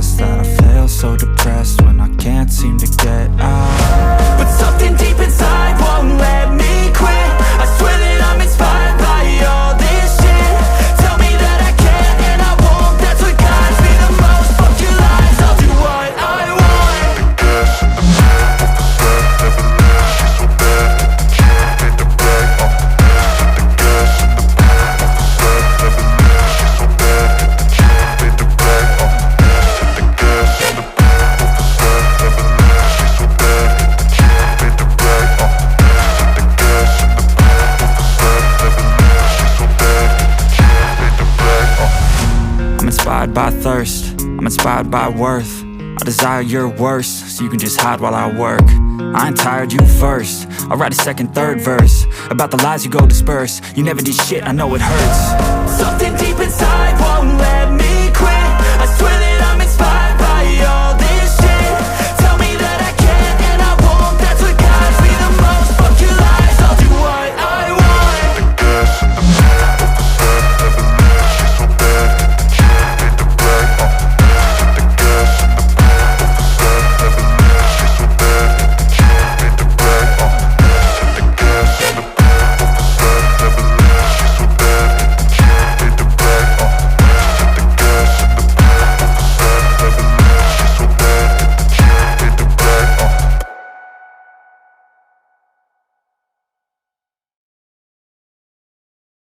stressed that I feel so depressed when I can't seem to get out. But something deep inside won't let me quit. I swear that I'm inspired by all this shit. Tell me that I can and I won't. That's what guides me the most. Fuck your lies, I'll do what I want. The gas in the middle of the set, never leave, she's so bad. Can't pay the brag, the gas in the middle of the set, never leave, she's so bad. Can't pay the brag, the gas in the middle of the set, never leave, she's so bad. Can't pay the brag, the gas in the middle of the set, never leave, she's so bad. Can't pay the brag, I'm inspired by thirst, I'm inspired by worth. I desire your worst, so you can just hide while I work. I ain't tired, you first. I'll write a second, third verse about the lies you go disperse. You never did shit, I know it hurts. Something deep inside won't let